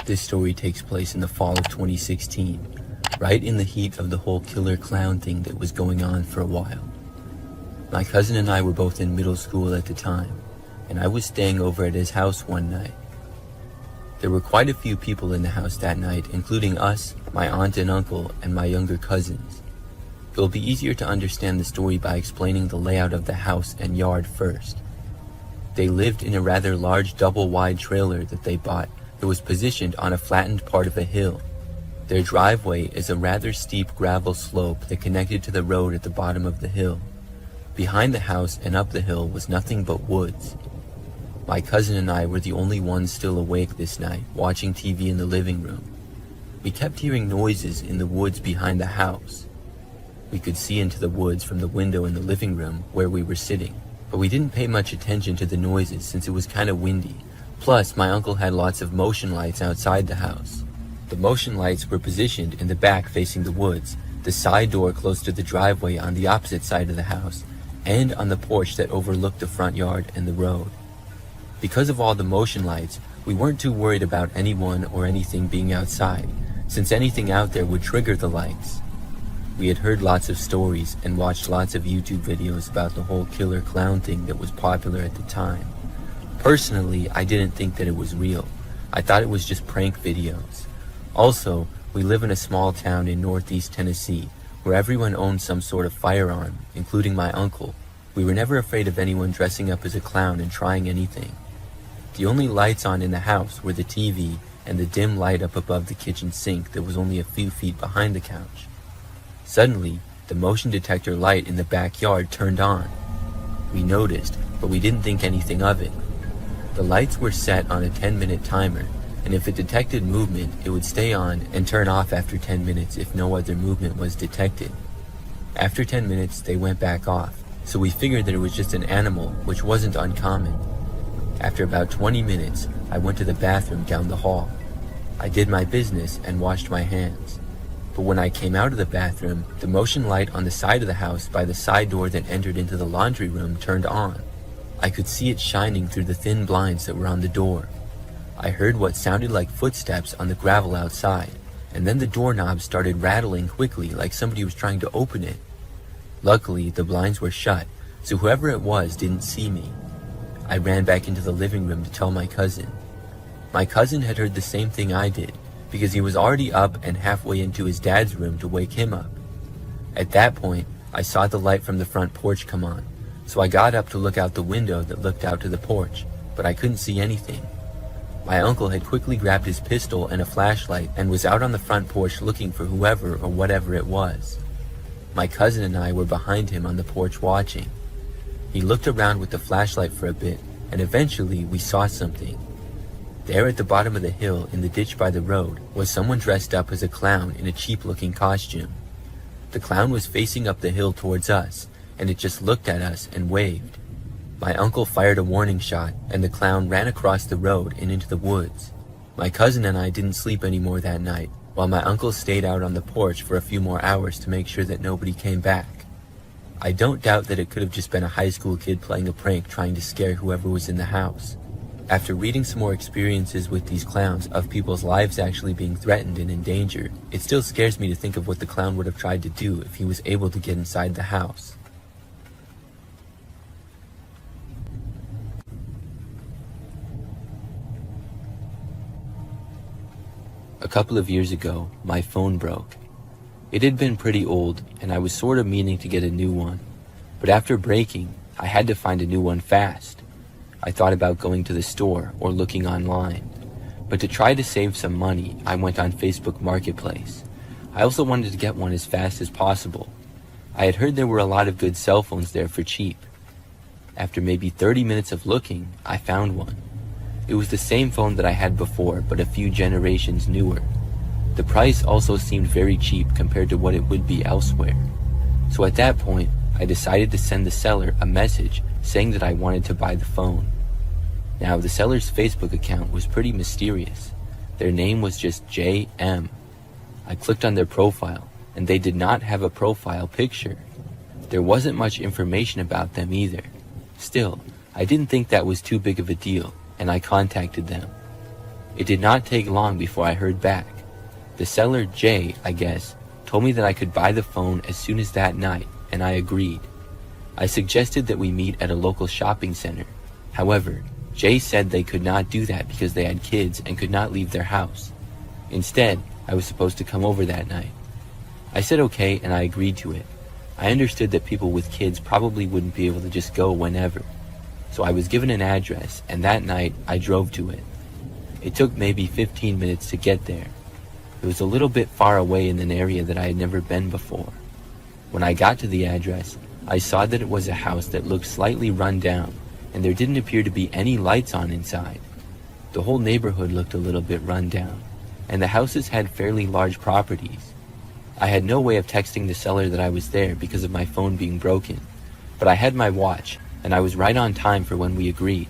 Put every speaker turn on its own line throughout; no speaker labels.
This story takes place in the fall of 2016, right in the heat of the whole killer clown thing that was going on for a while. My cousin and I were both in middle school at the time, and I was staying over at his house one night. There were quite a few people in the house that night, including us, my aunt and uncle, and my younger cousins. It'll be easier to understand the story by explaining the layout of the house and yard first. They lived in a rather large double-wide trailer that they bought that was positioned on a flattened part of a hill. Their driveway is a rather steep gravel slope that connected to the road at the bottom of the hill. Behind the house and up the hill was nothing but woods. My cousin and I were the only ones still awake this night, watching TV in the living room. We kept hearing noises in the woods behind the house. We could see into the woods from the window in the living room where we were sitting, but we didn't pay much attention to the noises since it was kind of windy. Plus, my uncle had lots of motion lights outside the house. The motion lights were positioned in the back facing the woods, the side door close to the driveway on the opposite side of the house, and on the porch that overlooked the front yard and the road. Because of all the motion lights, we weren't too worried about anyone or anything being outside, since anything out there would trigger the lights. We had heard lots of stories and watched lots of YouTube videos about the whole killer clown thing that was popular at the time. Personally, I didn't think that it was real. I thought it was just prank videos. Also, we live in a small town in northeast Tennessee where everyone owns some sort of firearm, including my uncle. We were never afraid of anyone dressing up as a clown and trying anything. The only lights on in the house were the TV and the dim light up above the kitchen sink that was only a few feet behind the couch. Suddenly, the motion detector light in the backyard turned on. We noticed, but we didn't think anything of it. The lights were set on a 10-minute timer, and if it detected movement, it would stay on and turn off after 10 minutes if no other movement was detected. After 10 minutes, they went back off, so we figured that it was just an animal, which wasn't uncommon. After about 20 minutes, I went to the bathroom down the hall. I did my business and washed my hands. But when I came out of the bathroom, the motion light on the side of the house by the side door that entered into the laundry room turned on. I could see it shining through the thin blinds that were on the door. I heard what sounded like footsteps on the gravel outside, and then the doorknob started rattling quickly like somebody was trying to open it. Luckily, the blinds were shut, so whoever it was didn't see me. I ran back into the living room to tell my cousin. My cousin had heard the same thing I did, because he was already up and halfway into his dad's room to wake him up. At that point, I saw the light from the front porch come on, so I got up to look out the window that looked out to the porch, but I couldn't see anything. My uncle had quickly grabbed his pistol and a flashlight and was out on the front porch looking for whoever or whatever it was. My cousin and I were behind him on the porch watching. He looked around with the flashlight for a bit, and eventually we saw something. There at the bottom of the hill in the ditch by the road was someone dressed up as a clown in a cheap-looking costume. The clown was facing up the hill towards us, and it just looked at us and waved. My uncle fired a warning shot, and the clown ran across the road and into the woods. My cousin and I didn't sleep anymore that night, while my uncle stayed out on the porch for a few more hours to make sure that nobody came back. I don't doubt that it could have just been a high school kid playing a prank trying to scare whoever was in the house. After reading some more experiences with these clowns of people's lives actually being threatened and endangered, it still scares me to think of what the clown would have tried to do if he was able to get inside the house. A couple of years ago, my phone broke. It had been pretty old, and I was sort of meaning to get a new one. But after breaking, I had to find a new one fast. I thought about going to the store or looking online. But to try to save some money, I went on Facebook Marketplace. I also wanted to get one as fast as possible. I had heard there were a lot of good cell phones there for cheap. After maybe 30 minutes of looking, I found one. It was the same phone that I had before, but a few generations newer. The price also seemed very cheap compared to what it would be elsewhere. So at that point, I decided to send the seller a message saying that I wanted to buy the phone. Now, the seller's Facebook account was pretty mysterious. Their name was just JM. I clicked on their profile, and they did not have a profile picture. There wasn't much information about them either. Still, I didn't think that was too big of a deal, and I contacted them. It did not take long before I heard back. The seller, Jay, I guess, told me that I could buy the phone as soon as that night, and I agreed. I suggested that we meet at a local shopping center. However, Jay said they could not do that because they had kids and could not leave their house. Instead, I was supposed to come over that night. I said okay, and I agreed to it. I understood that people with kids probably wouldn't be able to just go whenever. So I was given an address, and that night I drove to it. It took maybe 15 minutes to get there. It was a little bit far away in an area that I had never been before. When I got to the address, I saw that it was a house that looked slightly run down, and there didn't appear to be any lights on inside. The whole neighborhood looked a little bit run down, and the houses had fairly large properties. I had no way of texting the seller that I was there because of my phone being broken, but I had my watch, and I was right on time for when we agreed.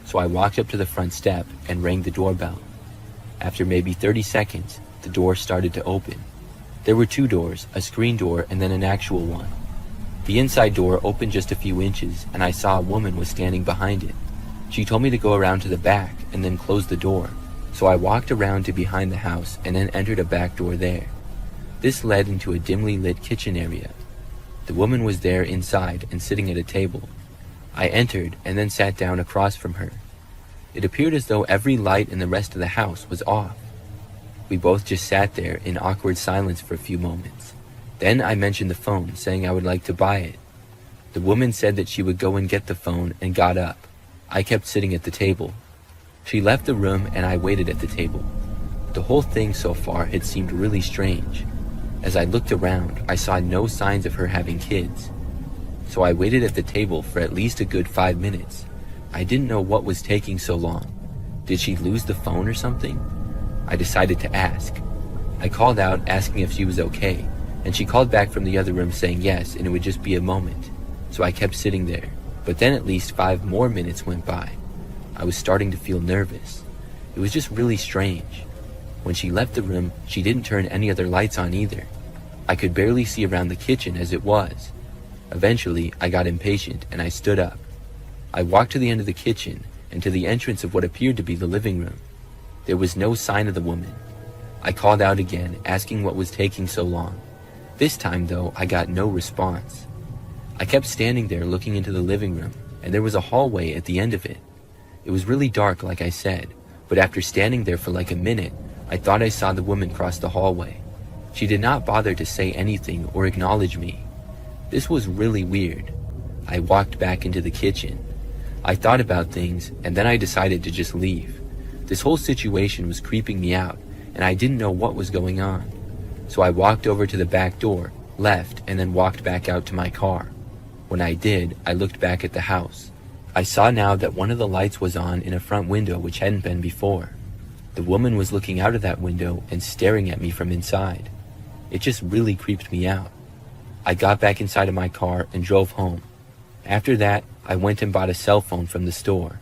So I walked up to the front step and rang the doorbell. After maybe 30 seconds, the door started to open. There were two doors, a screen door and then an actual one. The inside door opened just a few inches, and I saw a woman was standing behind it. She told me to go around to the back and then close the door. So I walked around to behind the house and then entered a back door there. This led into a dimly lit kitchen area. The woman was there inside and sitting at a table. I entered and then sat down across from her. It appeared as though every light in the rest of the house was off. We both just sat there in awkward silence for a few moments. Then I mentioned the phone, saying I would like to buy it. The woman said that she would go and get the phone and got up. I kept sitting at the table. She left the room and I waited at the table. The whole thing so far had seemed really strange. As I looked around, I saw no signs of her having kids. So I waited at the table for at least a good 5 minutes. I didn't know what was taking so long. Did she lose the phone or something? I decided to ask. I called out asking if she was okay, and she called back from the other room saying yes, and it would just be a moment. So I kept sitting there, but then at least 5 more minutes went by. I was starting to feel nervous. It was just really strange. When she left the room, she didn't turn any other lights on either. I could barely see around the kitchen as it was. Eventually, I got impatient and I stood up. I walked to the end of the kitchen and to the entrance of what appeared to be the living room. There was no sign of the woman. I called out again, asking what was taking so long. This time, though, I got no response. I kept standing there looking into the living room, and there was a hallway at the end of it. It was really dark, like I said, but after standing there for like a minute, I thought I saw the woman cross the hallway. She did not bother to say anything or acknowledge me. This was really weird. I walked back into the kitchen. I thought about things, and then I decided to just leave. This whole situation was creeping me out, and I didn't know what was going on. So I walked over to the back door, left, and then walked back out to my car. When I did, I looked back at the house. I saw now that one of the lights was on in a front window which hadn't been before. The woman was looking out of that window and staring at me from inside. It just really creeped me out. I got back inside of my car and drove home. After that, I went and bought a cell phone from the store.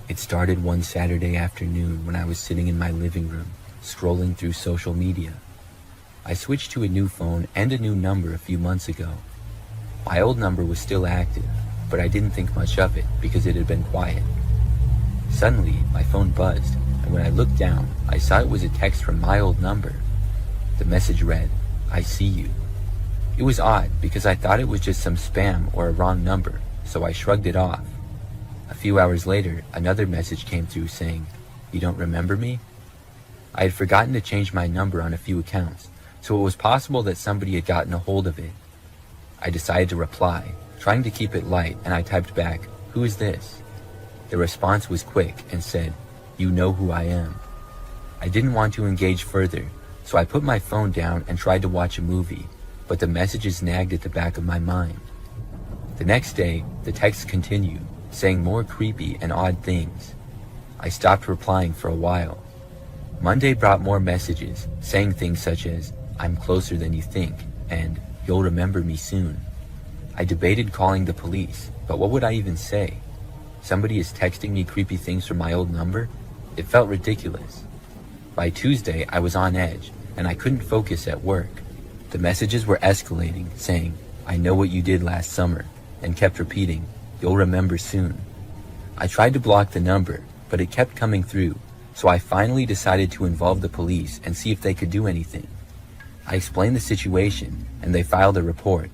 It started one Saturday afternoon when I was sitting in my living room, scrolling through social media. I switched to a new phone and a new number a few months ago. My old number was still active, but I didn't think much of it because it had been quiet. Suddenly, my phone buzzed, and when I looked down, I saw it was a text from my old number. The message read, "I see you." It was odd because I thought it was just some spam or a wrong number, so I shrugged it off. A few hours later, another message came through saying, "You don't remember me?" I had forgotten to change my number on a few accounts, so it was possible that somebody had gotten a hold of it. I decided to reply, trying to keep it light, and I typed back, "Who is this?" The response was quick and said, "You know who I am." I didn't want to engage further, so I put my phone down and tried to watch a movie, but the messages nagged at the back of my mind. The next day, the texts continued, saying more creepy and odd things. I stopped replying for a while. Monday brought more messages, saying things such as, "I'm closer than you think," and "You'll remember me soon." I debated calling the police, but what would I even say? Somebody is texting me creepy things from my old number? It felt ridiculous. By Tuesday, I was on edge, and I couldn't focus at work. The messages were escalating, saying, "I know what you did last summer," and kept repeating, "You'll remember soon." I tried to block the number, but it kept coming through, so I finally decided to involve the police and see if they could do anything. I explained the situation, and they filed a report.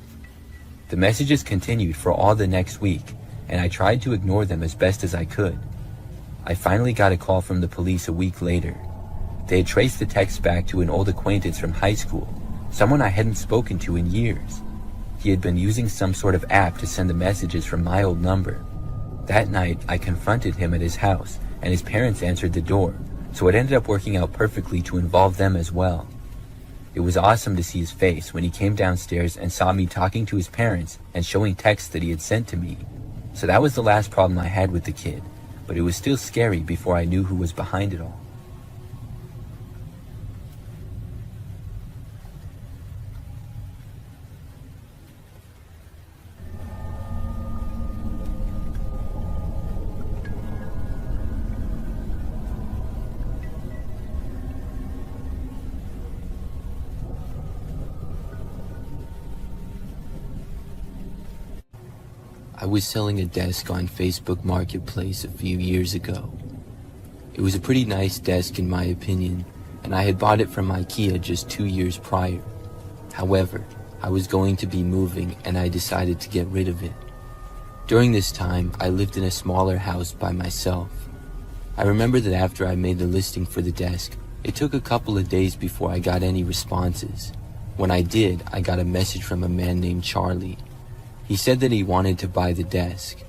The messages continued for all the next week, and I tried to ignore them as best as I could. I finally got a call from the police a week later. They had traced the text back to an old acquaintance from high school, someone I hadn't spoken to in years. He had been using some sort of app to send the messages from my old number. That night, I confronted him at his house, and his parents answered the door, so it ended up working out perfectly to involve them as well. It was awesome to see his face when he came downstairs and saw me talking to his parents and showing texts that he had sent to me. So that was the last problem I had with the kid, but it was still scary before I knew who was behind it all. I was selling a desk on Facebook Marketplace a few years ago. It was a pretty nice desk in my opinion, and I had bought it from IKEA just 2 years prior. However, I was going to be moving and I decided to get rid of it. During this time, I lived in a smaller house by myself. I remember that after I made the listing for the desk, it took a couple of days before I got any responses. When I did, I got a message from a man named Charlie. He said that he wanted to buy the desk.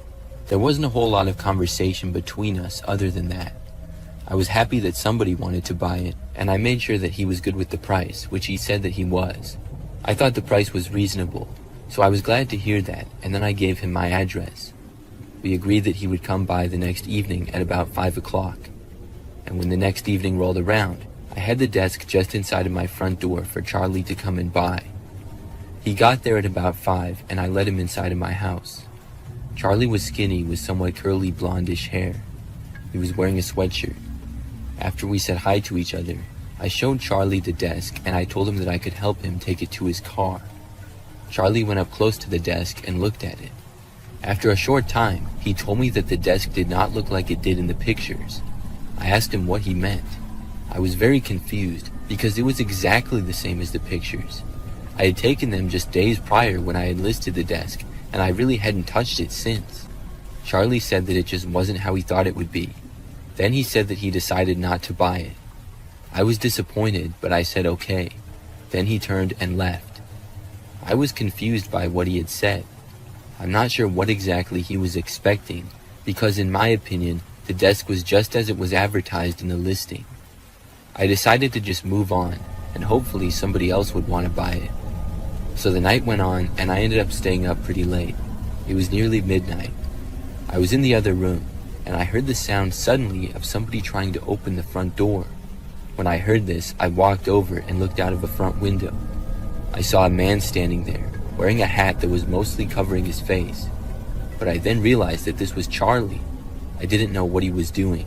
There wasn't a whole lot of conversation between us other than that. I was happy that somebody wanted to buy it, and I made sure that he was good with the price, which he said that he was. I thought the price was reasonable, so I was glad to hear that, and then I gave him my address. We agreed that he would come by the next evening at about 5 o'clock. And when the next evening rolled around, I had the desk just inside of my front door for Charlie to come and buy. He got there at about 5, and I let him inside of my house. Charlie was skinny with somewhat curly blondish hair. He was wearing a sweatshirt. After we said hi to each other, I showed Charlie the desk and I told him that I could help him take it to his car. Charlie went up close to the desk and looked at it. After a short time, he told me that the desk did not look like it did in the pictures. I asked him what he meant. I was very confused because it was exactly the same as the pictures. I had taken them just days prior when I had listed the desk, and I really hadn't touched it since. Charlie said that it just wasn't how he thought it would be. Then he said that he decided not to buy it. I was disappointed, but I said okay. Then he turned and left. I was confused by what he had said. I'm not sure what exactly he was expecting, because in my opinion, the desk was just as it was advertised in the listing. I decided to just move on, and hopefully somebody else would want to buy it. So the night went on, and I ended up staying up pretty late. It was nearly midnight. I was in the other room, and I heard the sound suddenly of somebody trying to open the front door. When I heard this, I walked over and looked out of a front window. I saw a man standing there, wearing a hat that was mostly covering his face. But I then realized that this was Charlie. I didn't know what he was doing.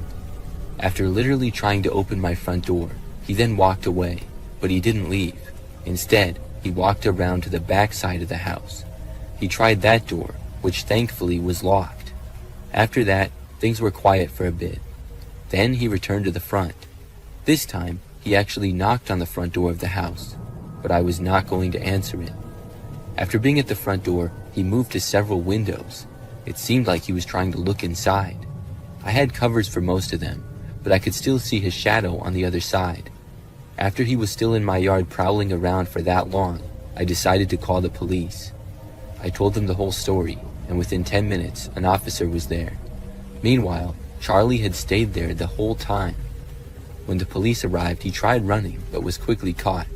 After literally trying to open my front door, he then walked away, but he didn't leave. Instead, he walked around to the back side of the house. He tried that door, which thankfully was locked. After that, things were quiet for a bit. Then he returned to the front. This time, he actually knocked on the front door of the house, but I was not going to answer it. After being at the front door, he moved to several windows. It seemed like he was trying to look inside. I had covers for most of them, but I could still see his shadow on the other side. After he was still in my yard prowling around for that long, I decided to call the police. I told them the whole story, and within 10 minutes, an officer was there. Meanwhile, Charlie had stayed there the whole time. When the police arrived, he tried running, but was quickly caught.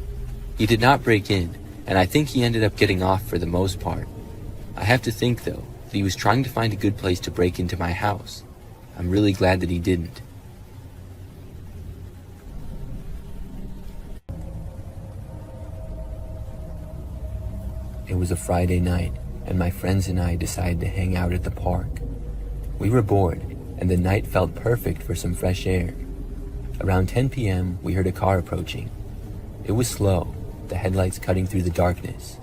He did not break in, and I think he ended up getting off for the most part. I have to think, though, that he was trying to find a good place to break into my house. I'm really glad that he didn't. It was a Friday night, and my friends and I decided to hang out at the park. We were bored, and the night felt perfect for some fresh air. Around 10 p.m., we heard a car approaching. It was slow, the headlights cutting through the darkness.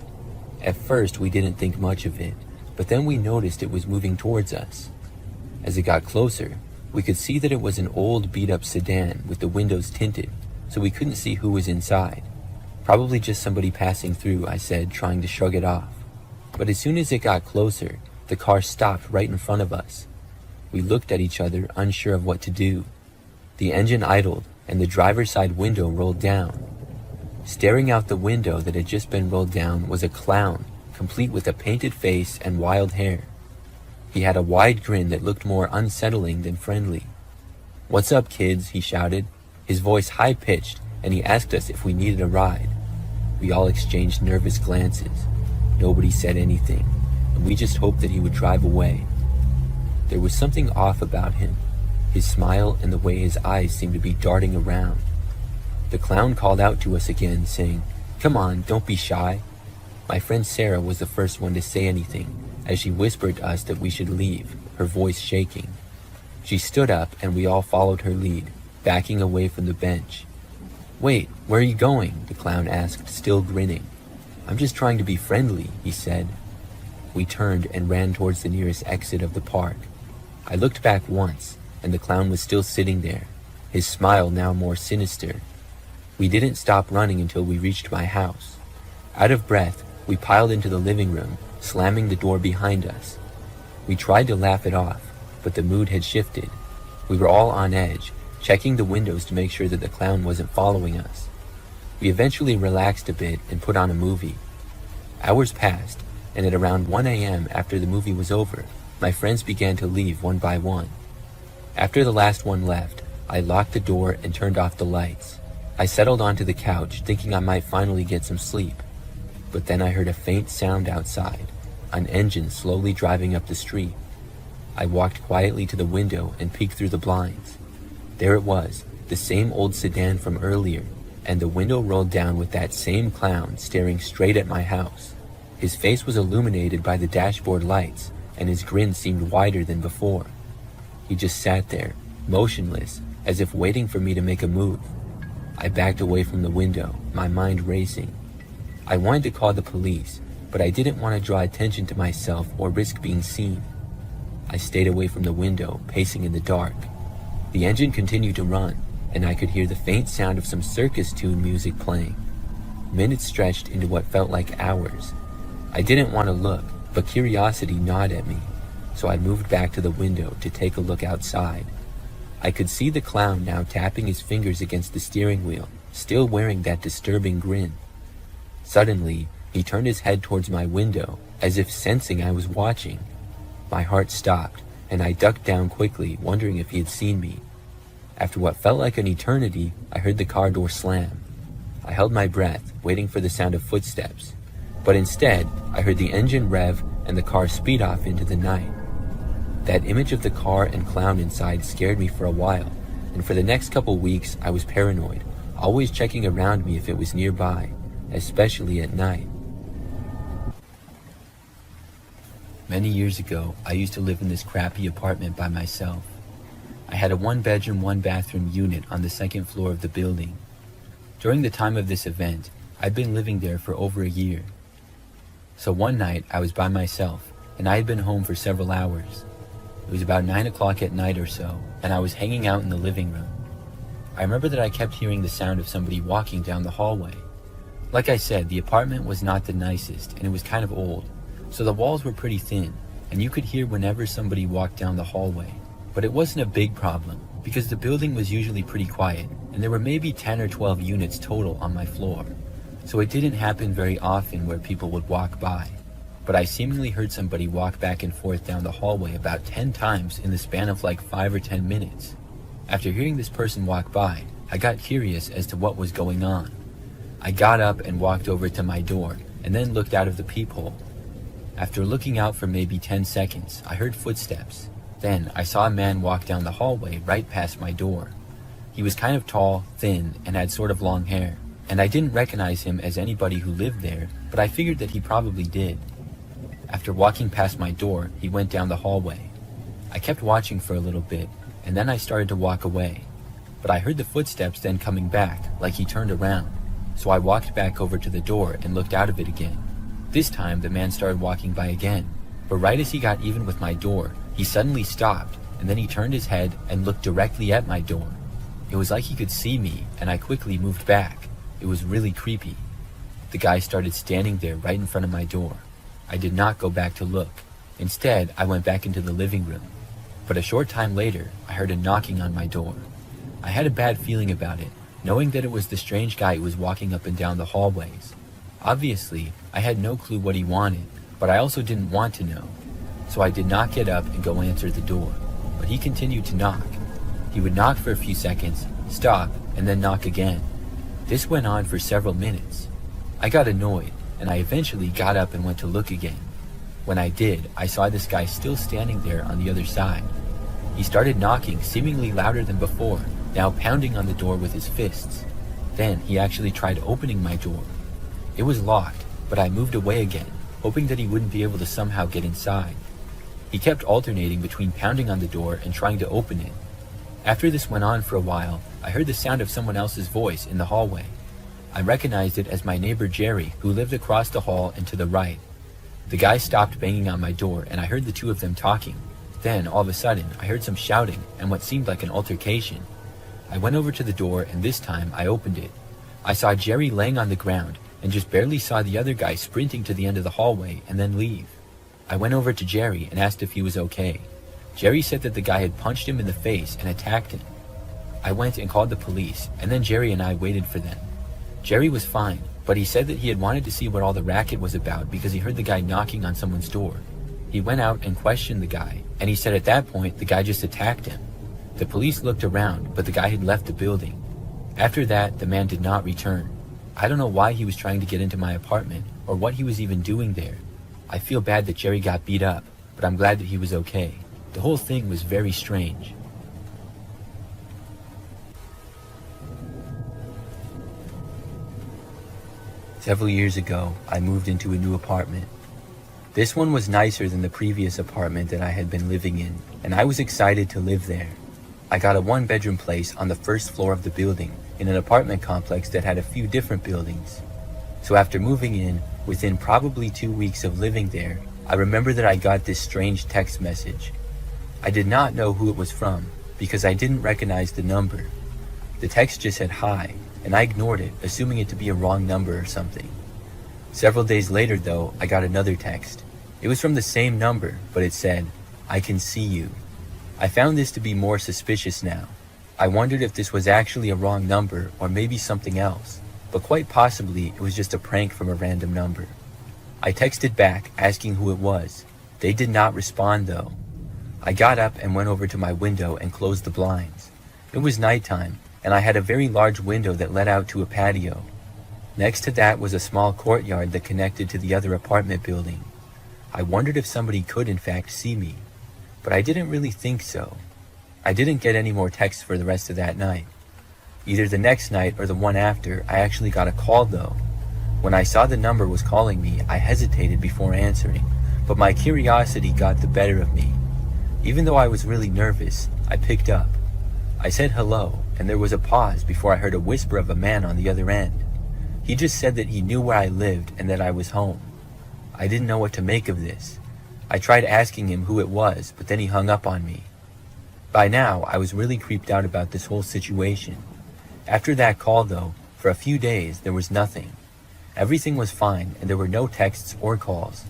At first, we didn't think much of it, but then we noticed it was moving towards us. As it got closer, we could see that it was an old beat-up sedan with the windows tinted, so we couldn't see who was inside. Probably just somebody passing through, I said, trying to shrug it off. But as soon as it got closer, the car stopped right in front of us. We looked at each other, unsure of what to do. The engine idled, and the driver's side window rolled down. Staring out the window that had just been rolled down was a clown, complete with a painted face and wild hair. He had a wide grin that looked more unsettling than friendly. "What's up, kids?" he shouted, his voice high-pitched, and he asked us if we needed a ride. We all exchanged nervous glances. Nobody said anything, and we just hoped that he would drive away. There was something off about him, his smile and the way his eyes seemed to be darting around. The clown called out to us again, saying, "Come on, don't be shy." My friend Sarah was the first one to say anything, as she whispered to us that we should leave, her voice shaking. She stood up, and we all followed her lead, backing away from the bench. "Wait, where are you going?" the clown asked, still grinning. "I'm just trying to be friendly," he said. We turned and ran towards the nearest exit of the park. I looked back once, and the clown was still sitting there, his smile now more sinister. We didn't stop running until we reached my house. Out of breath, we piled into the living room, slamming the door behind us. We tried to laugh it off, but the mood had shifted. We were all on edge, checking the windows to make sure that the clown wasn't following us. We eventually relaxed a bit and put on a movie. Hours passed, and at around 1 a.m. after the movie was over, my friends began to leave one by one. After the last one left, I locked the door and turned off the lights. I settled onto the couch, thinking I might finally get some sleep. But then I heard a faint sound outside, an engine slowly driving up the street. I walked quietly to the window and peeked through the blinds. There it was, the same old sedan from earlier, and the window rolled down with that same clown staring straight at my house. His face was illuminated by the dashboard lights, and his grin seemed wider than before. He just sat there, motionless, as if waiting for me to make a move. I backed away from the window, my mind racing. I wanted to call the police, but I didn't want to draw attention to myself or risk being seen. I stayed away from the window, pacing in the dark. The engine continued to run, and I could hear the faint sound of some circus tune music playing. Minutes stretched into what felt like hours. I didn't want to look, but curiosity gnawed at me, so I moved back to the window to take a look outside. I could see the clown now tapping his fingers against the steering wheel, still wearing that disturbing grin. Suddenly, he turned his head towards my window, as if sensing I was watching. My heart stopped, and I ducked down quickly, wondering if he had seen me. After what felt like an eternity, I heard the car door slam. I held my breath, waiting for the sound of footsteps. But instead, I heard the engine rev and the car speed off into the night. That image of the car and clown inside scared me for a while, and for the next couple weeks I was paranoid, always checking around me if it was nearby, especially at night. Many years ago, I used to live in this crappy apartment by myself. I had a 1-bedroom, 1-bathroom unit on the second floor of the building. During the time of this event, I'd been living there for over a year. So one night, I was by myself, and I had been home for several hours. It was about 9 o'clock at night or so, and I was hanging out in the living room. I remember that I kept hearing the sound of somebody walking down the hallway. Like I said, the apartment was not the nicest, and it was kind of old, so the walls were pretty thin, and you could hear whenever somebody walked down the hallway. But it wasn't a big problem, because the building was usually pretty quiet, and there were maybe 10 or 12 units total on my floor. So it didn't happen very often where people would walk by. But I seemingly heard somebody walk back and forth down the hallway about 10 times in the span of like 5 or 10 minutes. After hearing this person walk by, I got curious as to what was going on. I got up and walked over to my door, and then looked out of the peephole. After looking out for maybe 10 seconds, I heard footsteps. Then I saw a man walk down the hallway right past my door. He was kind of tall, thin, and had sort of long hair, and I didn't recognize him as anybody who lived there, but I figured that he probably did. After walking past my door, he went down the hallway. I kept watching for a little bit, and then I started to walk away. But I heard the footsteps then coming back, like he turned around. so I walked back over to the door and looked out of it again. This time, the man started walking by again, but right as he got even with my door, he suddenly stopped, and then he turned his head and looked directly at my door. It was like he could see me, and I quickly moved back. It was really creepy. The guy started standing there right in front of my door. I did not go back to look. Instead, I went back into the living room. But a short time later, I heard a knocking on my door. I had a bad feeling about it, knowing that it was the strange guy who was walking up and down the hallways. Obviously, I had no clue what he wanted, but I also didn't want to know. So I did not get up and go answer the door, but he continued to knock. He would knock for a few seconds, stop, and then knock again. This went on for several minutes. I got annoyed, and I eventually got up and went to look again. When I did, I saw this guy still standing there on the other side. He started knocking seemingly louder than before, now pounding on the door with his fists. Then he actually tried opening my door. It was locked, but I moved away again, hoping that he wouldn't be able to somehow get inside. He kept alternating between pounding on the door and trying to open it. After this went on for a while, I heard the sound of someone else's voice in the hallway. I recognized it as my neighbor Jerry, who lived across the hall and to the right. The guy stopped banging on my door, and I heard the two of them talking. Then, all of a sudden, I heard some shouting and what seemed like an altercation. I went over to the door, and this time I opened it. I saw Jerry laying on the ground, and just barely saw the other guy sprinting to the end of the hallway and then leave. I went over to Jerry and asked if he was okay. Jerry said that the guy had punched him in the face and attacked him. I went and called the police, and then Jerry and I waited for them. Jerry was fine, but he said that he had wanted to see what all the racket was about because he heard the guy knocking on someone's door. He went out and questioned the guy, and he said at that point the guy just attacked him. The police looked around, but the guy had left the building. After that, the man did not return. I don't know why he was trying to get into my apartment, or what he was even doing there. I feel bad that Jerry got beat up, but I'm glad that he was okay. The whole thing was very strange. Several years ago, I moved into a new apartment. This one was nicer than the previous apartment that I had been living in, and I was excited to live there. I got a one-bedroom place on the first floor of the building in an apartment complex that had a few different buildings. So after moving in, within probably 2 weeks of living there, I remember that I got this strange text message. I did not know who it was from because I didn't recognize the number. The text just said hi, and I ignored it, assuming it to be a wrong number or something. Several days later, though, I got another text. It was from the same number, but it said, "I can see you." I found this to be more suspicious now. I wondered if this was actually a wrong number or maybe something else, but quite possibly it was just a prank from a random number. I texted back asking who it was. They did not respond though. I got up and went over to my window and closed the blinds. It was nighttime, and I had a very large window that led out to a patio. Next to that was a small courtyard that connected to the other apartment building. I wondered if somebody could in fact see me, but I didn't really think so. I didn't get any more texts for the rest of that night. Either the next night or the one after, I actually got a call though. When I saw the number was calling me, I hesitated before answering, but my curiosity got the better of me. Even though I was really nervous, I picked up. I said hello, and there was a pause before I heard a whisper of a man on the other end. He just said that he knew where I lived and that I was home. I didn't know what to make of this. I tried asking him who it was, but then he hung up on me. By now, I was really creeped out about this whole situation. After that call though, for a few days, there was nothing. Everything was fine, and there were no texts or calls.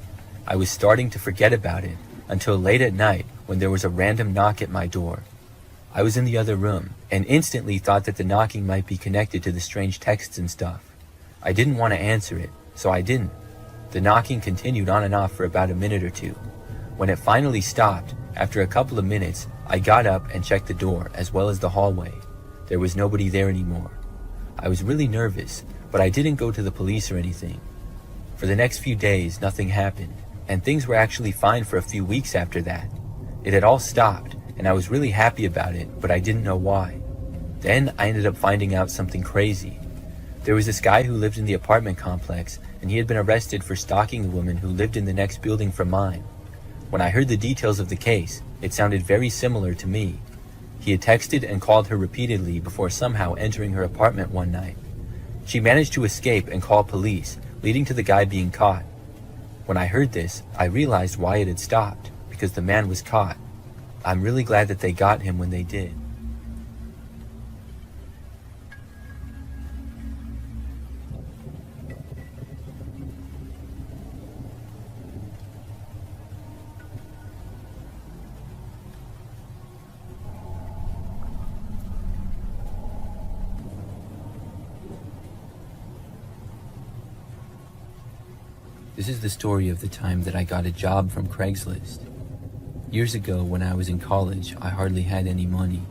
I was starting to forget about it, until late at night when there was a random knock at my door. I was in the other room, and instantly thought that the knocking might be connected to the strange texts and stuff. I didn't want to answer it, so I didn't. The knocking continued on and off for about a minute or two. When it finally stopped, after a couple of minutes, I got up and checked the door, as well as the hallway. There was nobody there anymore. I was really nervous, but I didn't go to the police or anything. For the next few days, nothing happened, and things were actually fine for a few weeks after that. It had all stopped, and I was really happy about it, but I didn't know why. Then I ended up finding out something crazy. There was this guy who lived in the apartment complex, and he had been arrested for stalking a woman who lived in the next building from mine. When I heard the details of the case, it sounded very similar to me. He had texted and called her repeatedly before somehow entering her apartment one night. She managed to escape and call police, leading to the guy being caught. When I heard this, I realized why it had stopped, because the man was caught. I'm really glad that they got him when they did. This is the story of the time that I got a job from Craigslist. Years ago, when I was in college, I hardly had any money.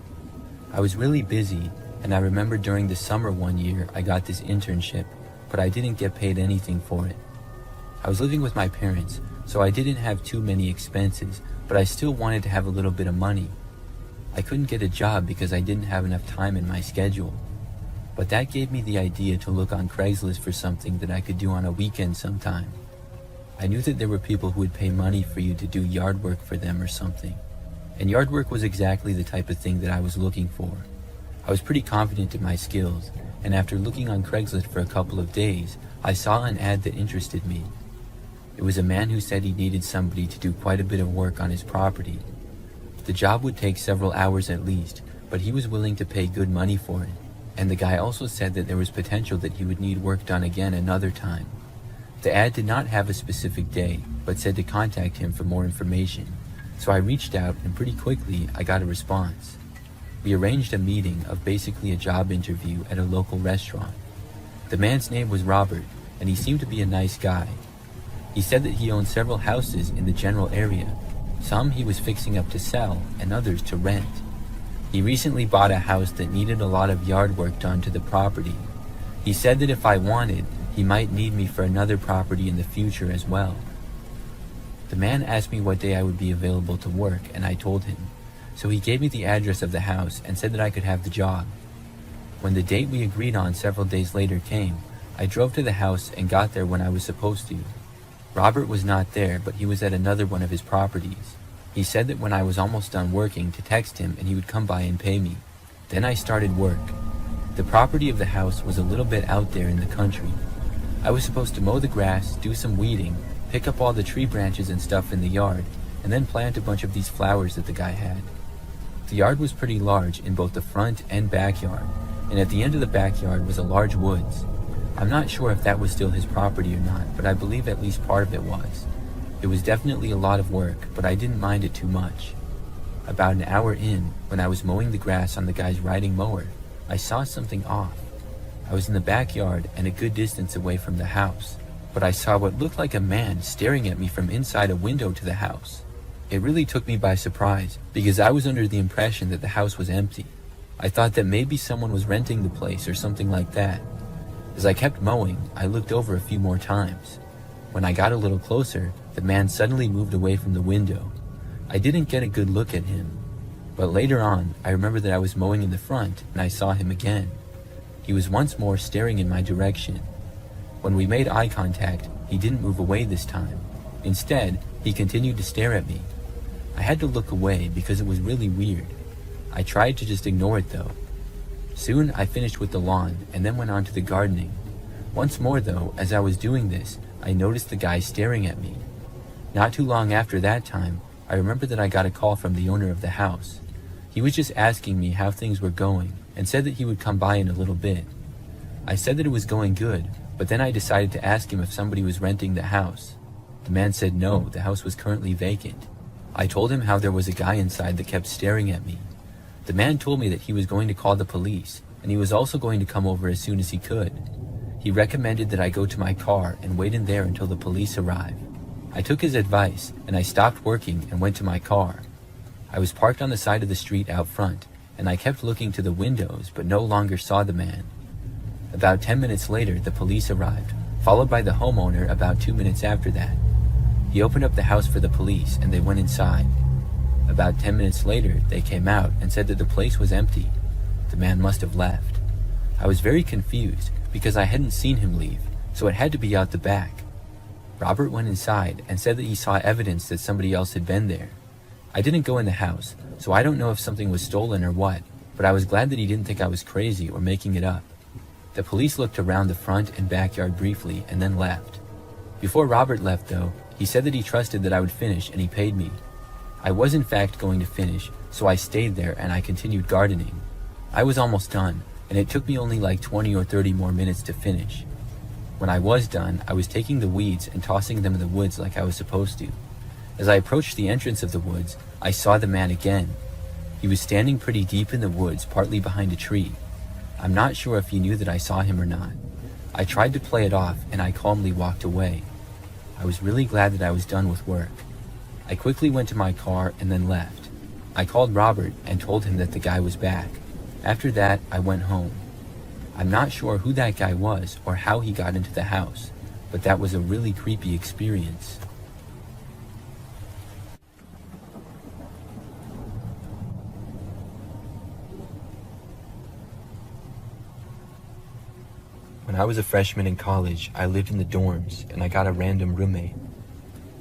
I was really busy, and I remember during the summer one year, I got this internship, but I didn't get paid anything for it. I was living with my parents, so I didn't have too many expenses, but I still wanted to have a little bit of money. I couldn't get a job because I didn't have enough time in my schedule. But that gave me the idea to look on Craigslist for something that I could do on a weekend sometime. I knew that there were people who would pay money for you to do yard work for them or something. And yard work was exactly the type of thing that I was looking for. I was pretty confident in my skills, and after looking on Craigslist for a couple of days, I saw an ad that interested me. It was a man who said he needed somebody to do quite a bit of work on his property. The job would take several hours at least, but he was willing to pay good money for it. And the guy also said that there was potential that he would need work done again another time. The ad did not have a specific day, but said to contact him for more information. So I reached out, and pretty quickly I got a response. We arranged a meeting of basically a job interview at a local restaurant. The man's name was Robert, and he seemed to be a nice guy. He said that he owned several houses in the general area. Some he was fixing up to sell, and others to rent. He recently bought a house that needed a lot of yard work done to the property. He said that if I wanted, he might need me for another property in the future as well. The man asked me what day I would be available to work, and I told him. So he gave me the address of the house and said that I could have the job. When the date we agreed on several days later came, I drove to the house and got there when I was supposed to. Robert was not there, but he was at another one of his properties. He said that when I was almost done working to text him and he would come by and pay me. Then I started work. The property of the house was a little bit out there in the country. I was supposed to mow the grass, do some weeding, pick up all the tree branches and stuff in the yard, and then plant a bunch of these flowers that the guy had. The yard was pretty large in both the front and backyard, and at the end of the backyard was a large woods. I'm not sure if that was still his property or not, but I believe at least part of it was. It was definitely a lot of work, but I didn't mind it too much. About an hour in, when I was mowing the grass on the guy's riding mower, I saw something off. I was in the backyard and a good distance away from the house, but I saw what looked like a man staring at me from inside a window to the house. It really took me by surprise, because I was under the impression that the house was empty. I thought that maybe someone was renting the place or something like that. As I kept mowing, I looked over a few more times. When I got a little closer, the man suddenly moved away from the window. I didn't get a good look at him, but later on, I remember that I was mowing in the front and I saw him again. He was once more staring in my direction. When we made eye contact, he didn't move away this time. Instead, he continued to stare at me. I had to look away because it was really weird. I tried to just ignore it though. Soon I finished with the lawn and then went on to the gardening. Once more though, as I was doing this, I noticed the guy staring at me. Not too long after that time, I remember that I got a call from the owner of the house. He was just asking me how things were going and said that he would come by in a little bit. I said that it was going good, but then I decided to ask him if somebody was renting the house. The man said no, the house was currently vacant. I told him how there was a guy inside that kept staring at me. The man told me that he was going to call the police, and he was also going to come over as soon as he could. He recommended that I go to my car and wait in there until the police arrive. I took his advice, and I stopped working and went to my car. I was parked on the side of the street out front, and I kept looking to the windows but no longer saw the man. About 10 minutes later, the police arrived, followed by the homeowner about 2 minutes after that. He opened up the house for the police and they went inside. About 10 minutes later, they came out and said that the place was empty. The man must have left. I was very confused because I hadn't seen him leave, so it had to be out the back. Robert went inside and said that he saw evidence that somebody else had been there. I didn't go in the house, so I don't know if something was stolen or what, but I was glad that he didn't think I was crazy or making it up. The police looked around the front and backyard briefly and then left. Before Robert left though, he said that he trusted that I would finish and he paid me. I was in fact going to finish, so I stayed there and I continued gardening. I was almost done, and it took me only like 20 or 30 more minutes to finish. When I was done, I was taking the weeds and tossing them in the woods like I was supposed to. As I approached the entrance of the woods, I saw the man again. He was standing pretty deep in the woods, partly behind a tree. I'm not sure if he knew that I saw him or not. I tried to play it off and I calmly walked away. I was really glad that I was done with work. I quickly went to my car and then left. I called Robert and told him that the guy was back. After that, I went home. I'm not sure who that guy was or how he got into the house, but that was a really creepy experience. When I was a freshman in college, I lived in the dorms and I got a random roommate.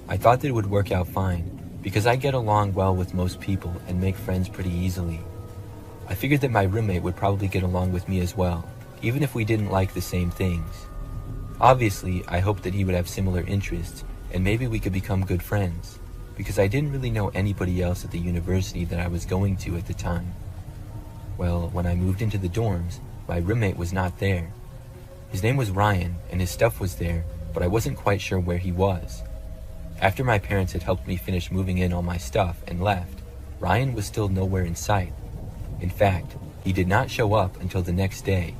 I thought that it would work out fine because I get along well with most people and make friends pretty easily. I figured that my roommate would probably get along with me as well, even if we didn't like the same things. Obviously, I hoped that he would have similar interests and maybe we could become good friends, because I didn't really know anybody else at the university that I was going to at the time. Well, when I moved into the dorms, my roommate was not there. His name was Ryan, and his stuff was there, but I wasn't quite sure where he was. After my parents had helped me finish moving in all my stuff and left, Ryan was still nowhere in sight. In fact, he did not show up until the next day.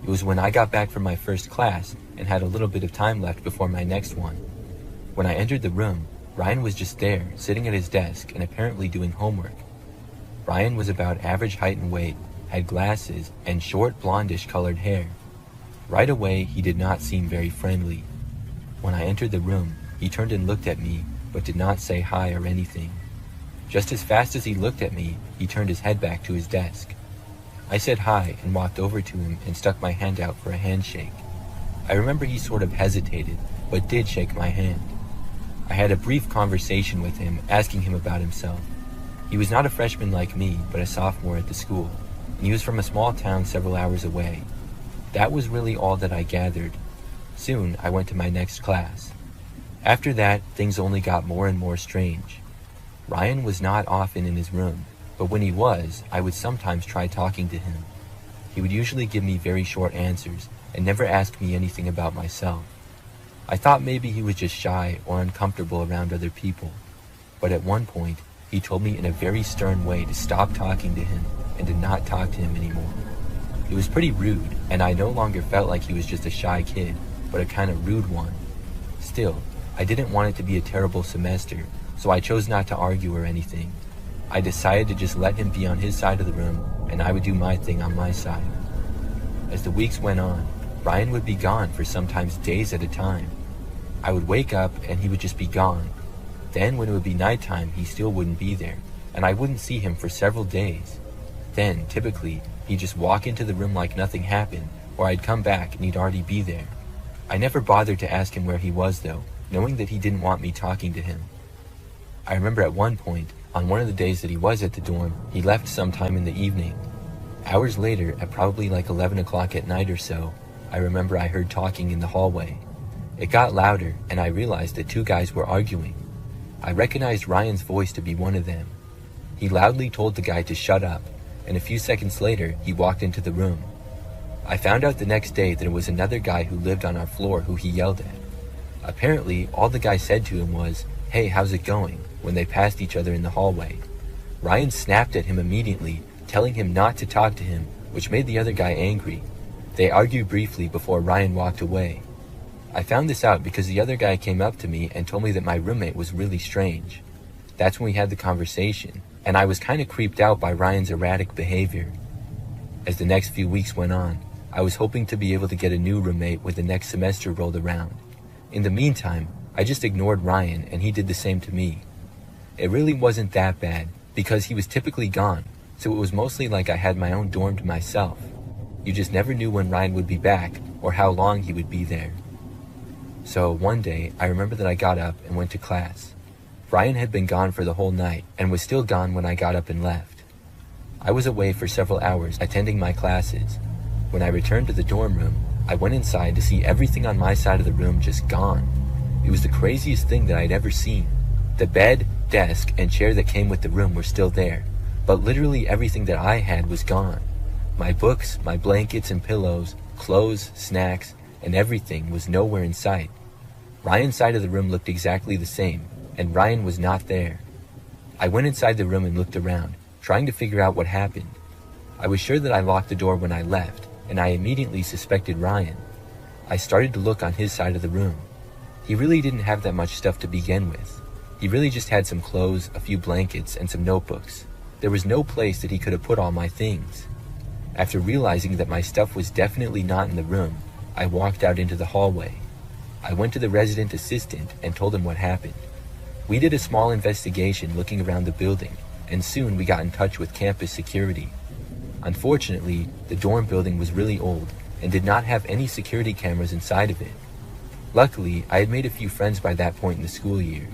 It was when I got back from my first class and had a little bit of time left before my next one. When I entered the room, Ryan was just there, sitting at his desk and apparently doing homework. Ryan was about average height and weight, had glasses, and short blondish colored hair. Right away, he did not seem very friendly. When I entered the room, he turned and looked at me, but did not say hi or anything. Just as fast as he looked at me, he turned his head back to his desk. I said hi and walked over to him and stuck my hand out for a handshake. I remember he sort of hesitated, but did shake my hand. I had a brief conversation with him, asking him about himself. He was not a freshman like me, but a sophomore at the school, and he was from a small town several hours away. That was really all that I gathered. Soon, I went to my next class. After that, things only got more and more strange. Ryan was not often in his room, but when he was, I would sometimes try talking to him. He would usually give me very short answers and never ask me anything about myself. I thought maybe he was just shy or uncomfortable around other people, but at one point, he told me in a very stern way to stop talking to him and to not talk to him anymore. It was pretty rude, and I no longer felt like he was just a shy kid, but a kind of rude one. Still, I didn't want it to be a terrible semester, so I chose not to argue or anything. I decided to just let him be on his side of the room, and I would do my thing on my side. As the weeks went on, Ryan would be gone for sometimes days at a time. I would wake up and he would just be gone. Then when it would be nighttime, he still wouldn't be there, and I wouldn't see him for several days. Then, typically, he'd just walk into the room like nothing happened, or I'd come back and he'd already be there. I never bothered to ask him where he was though, knowing that he didn't want me talking to him. I remember at one point, on one of the days that he was at the dorm, he left sometime in the evening. Hours later, at probably like 11 o'clock at night or so, I remember I heard talking in the hallway. It got louder, and I realized that two guys were arguing. I recognized Ryan's voice to be one of them. He loudly told the guy to shut up, and a few seconds later, he walked into the room. I found out the next day that it was another guy who lived on our floor who he yelled at. Apparently, all the guy said to him was, "Hey, how's it going?" when they passed each other in the hallway. Ryan snapped at him immediately, telling him not to talk to him, which made the other guy angry. They argued briefly before Ryan walked away. I found this out because the other guy came up to me and told me that my roommate was really strange. That's when we had the conversation, and I was kind of creeped out by Ryan's erratic behavior. As the next few weeks went on, I was hoping to be able to get a new roommate when the next semester rolled around. In the meantime, I just ignored Ryan and he did the same to me. It really wasn't that bad because he was typically gone, so it was mostly like I had my own dorm to myself. You just never knew when Ryan would be back or how long he would be there. So one day, I remember that I got up and went to class. Ryan had been gone for the whole night and was still gone when I got up and left. I was away for several hours attending my classes. When I returned to the dorm room, I went inside to see everything on my side of the room just gone. It was the craziest thing that I'd ever seen. The bed, desk, and chair that came with the room were still there, but literally everything that I had was gone. My books, my blankets and pillows, clothes, snacks, and everything was nowhere in sight. Ryan's side of the room looked exactly the same, and Ryan was not there. I went inside the room and looked around, trying to figure out what happened. I was sure that I locked the door when I left, and I immediately suspected Ryan. I started to look on his side of the room. He really didn't have that much stuff to begin with. He really just had some clothes, a few blankets, and some notebooks. There was no place that he could have put all my things. After realizing that my stuff was definitely not in the room, I walked out into the hallway. I went to the resident assistant and told him what happened. We did a small investigation looking around the building, and soon we got in touch with campus security. Unfortunately, the dorm building was really old and did not have any security cameras inside of it. Luckily, I had made a few friends by that point in the school year.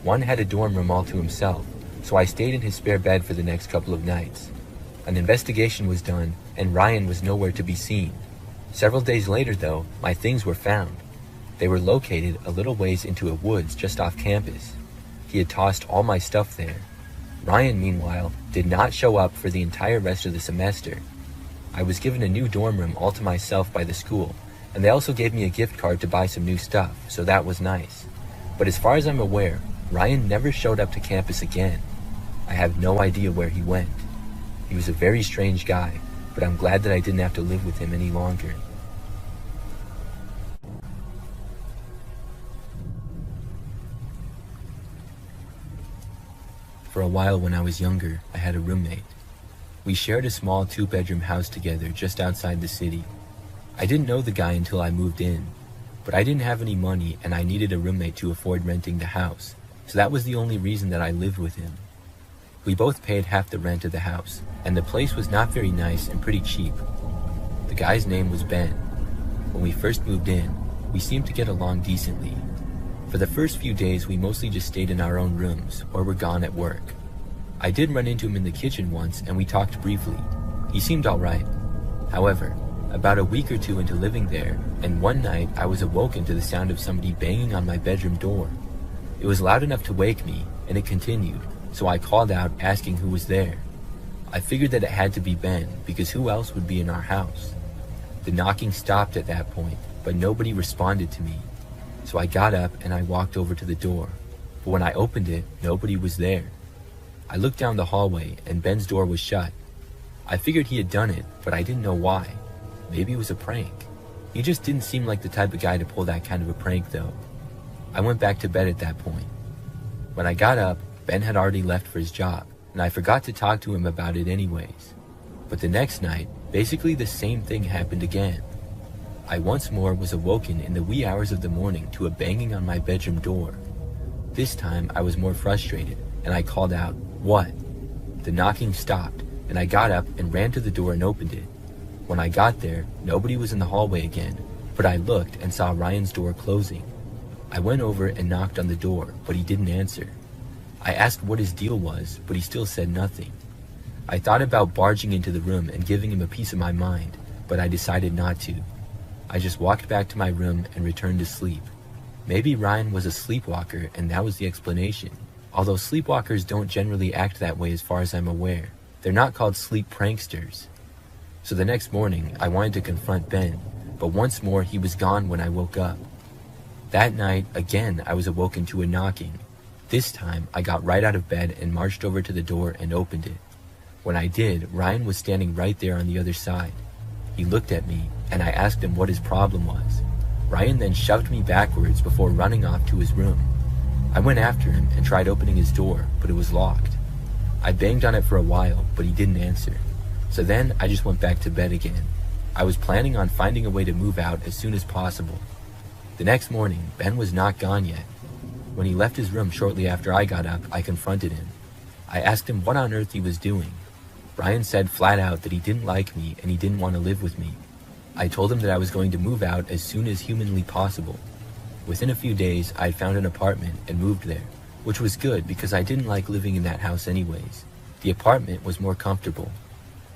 One had a dorm room all to himself, so I stayed in his spare bed for the next couple of nights. An investigation was done, and Ryan was nowhere to be seen. Several days later, though, my things were found. They were located a little ways into a woods just off campus. He had tossed all my stuff there. Ryan, meanwhile, did not show up for the entire rest of the semester. I was given a new dorm room all to myself by the school, and they also gave me a gift card to buy some new stuff, so that was nice. But as far as I'm aware, Ryan never showed up to campus again. I have no idea where he went. He was a very strange guy, but I'm glad that I didn't have to live with him any longer. For a while when I was younger, I had a roommate. We shared a small 2-bedroom house together just outside the city. I didn't know the guy until I moved in, but I didn't have any money and I needed a roommate to afford renting the house, so that was the only reason that I lived with him. We both paid half the rent of the house, and the place was not very nice and pretty cheap. The guy's name was Ben. When we first moved in, we seemed to get along decently. For the first few days, we mostly just stayed in our own rooms or were gone at work. I did run into him in the kitchen once and we talked briefly. He seemed alright. However, about a week or two into living there, and one night I was awoken to the sound of somebody banging on my bedroom door. It was loud enough to wake me, and it continued, so I called out asking who was there. I figured that it had to be Ben, because who else would be in our house? The knocking stopped at that point, but nobody responded to me. So I got up and I walked over to the door, but when I opened it, nobody was there. I looked down the hallway and Ben's door was shut. I figured he had done it, but I didn't know why. Maybe it was a prank. He just didn't seem like the type of guy to pull that kind of a prank though. I went back to bed at that point. When I got up, Ben had already left for his job, and I forgot to talk to him about it anyways. But the next night, basically the same thing happened again. I once more was awoken in the wee hours of the morning to a banging on my bedroom door. This time I was more frustrated, and I called out, "What?" The knocking stopped, and I got up and ran to the door and opened it. When I got there, nobody was in the hallway again, but I looked and saw Ryan's door closing. I went over and knocked on the door, but he didn't answer. I asked what his deal was, but he still said nothing. I thought about barging into the room and giving him a piece of my mind, but I decided not to. I just walked back to my room and returned to sleep. Maybe Ryan was a sleepwalker and that was the explanation. Although sleepwalkers don't generally act that way as far as I'm aware. They're not called sleep pranksters. So the next morning, I wanted to confront Ben, but once more he was gone when I woke up. That night, again, I was awoken to a knocking. This time, I got right out of bed and marched over to the door and opened it. When I did, Ryan was standing right there on the other side. He looked at me, and I asked him what his problem was. Ryan then shoved me backwards before running off to his room. I went after him and tried opening his door, but it was locked. I banged on it for a while, but he didn't answer. So then I just went back to bed again. I was planning on finding a way to move out as soon as possible. The next morning, Ben was not gone yet. When he left his room shortly after I got up, I confronted him. I asked him what on earth he was doing. Ryan said flat out that he didn't like me and he didn't want to live with me. I told him that I was going to move out as soon as humanly possible. Within a few days, I had found an apartment and moved there, which was good because I didn't like living in that house anyways. The apartment was more comfortable.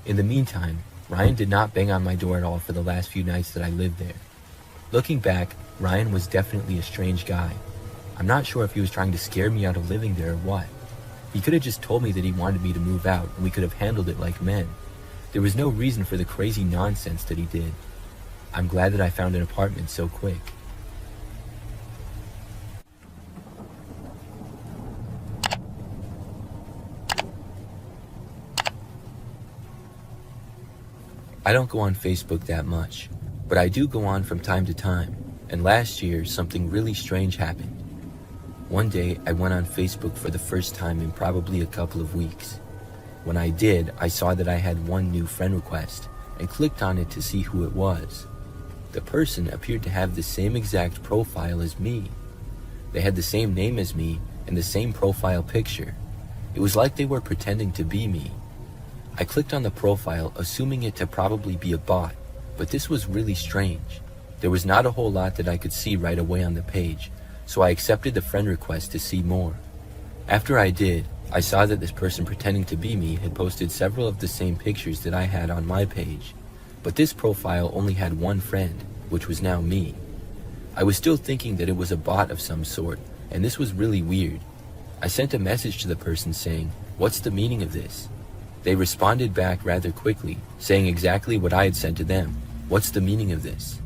In the meantime, Ryan did not bang on my door at all for the last few nights that I lived there. Looking back, Ryan was definitely a strange guy. I'm not sure if he was trying to scare me out of living there or what. He could have just told me that he wanted me to move out and we could have handled it like men. There was no reason for the crazy nonsense that he did. I'm glad that I found an apartment so quick. I don't go on Facebook that much, but I do go on from time to time, and last year something really strange happened. One day I went on Facebook for the first time in probably a couple of weeks. When I did, I saw that I had one new friend request and clicked on it to see who it was. The person appeared to have the same exact profile as me. They had the same name as me and the same profile picture. It was like they were pretending to be me. I clicked on the profile, assuming it to probably be a bot, but this was really strange. There was not a whole lot that I could see right away on the page, so I accepted the friend request to see more. After I did, I saw that this person pretending to be me had posted several of the same pictures that I had on my page, but this profile only had one friend, which was now me. I was still thinking that it was a bot of some sort, and this was really weird. I sent a message to the person saying, "What's the meaning of this?" They responded back rather quickly, saying exactly what I had said to them. "What's the meaning of this?"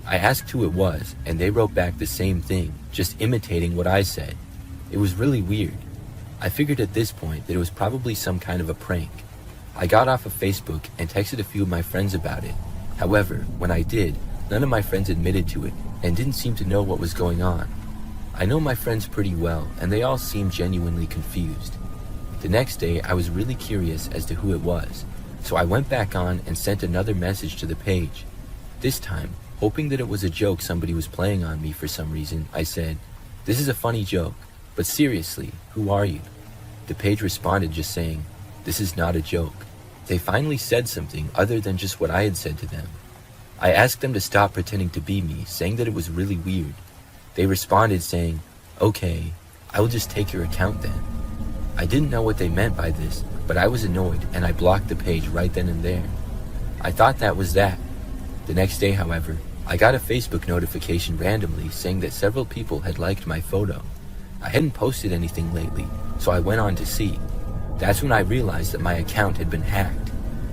I asked who it was, and they wrote back the same thing, just imitating what I said. It was really weird. I figured at this point that it was probably some kind of a prank. I got off of Facebook and texted a few of my friends about it. However, when I did, none of my friends admitted to it and didn't seem to know what was going on. I know my friends pretty well, and they all seemed genuinely confused. The next day, I was really curious as to who it was, so I went back on and sent another message to the page. This time, hoping that it was a joke somebody was playing on me for some reason, I said, "This is a funny joke, but seriously, who are you?" The page responded just saying, "This is not a joke." They finally said something other than just what I had said to them. I asked them to stop pretending to be me, saying that it was really weird. They responded saying, "Okay, I will just take your account then." I didn't know what they meant by this, but I was annoyed and I blocked the page right then and there. I thought that was that. The next day, however, I got a Facebook notification randomly saying that several people had liked my photo. I hadn't posted anything lately, so I went on to see. That's when I realized that my account had been hacked.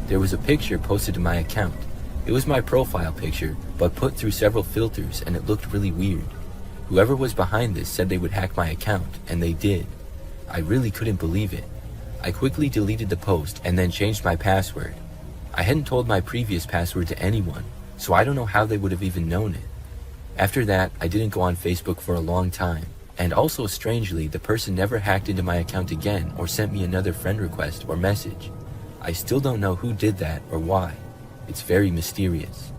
There was a picture posted to my account. It was my profile picture, but put through several filters, and it looked really weird. Whoever was behind this said they would hack my account, and they did. I really couldn't believe it. I quickly deleted the post and then changed my password. I hadn't told my previous password to anyone, so I don't know how they would have even known it. After that, I didn't go on Facebook for a long time, and also strangely, the person never hacked into my account again or sent me another friend request or message. I still don't know who did that or why. It's very mysterious.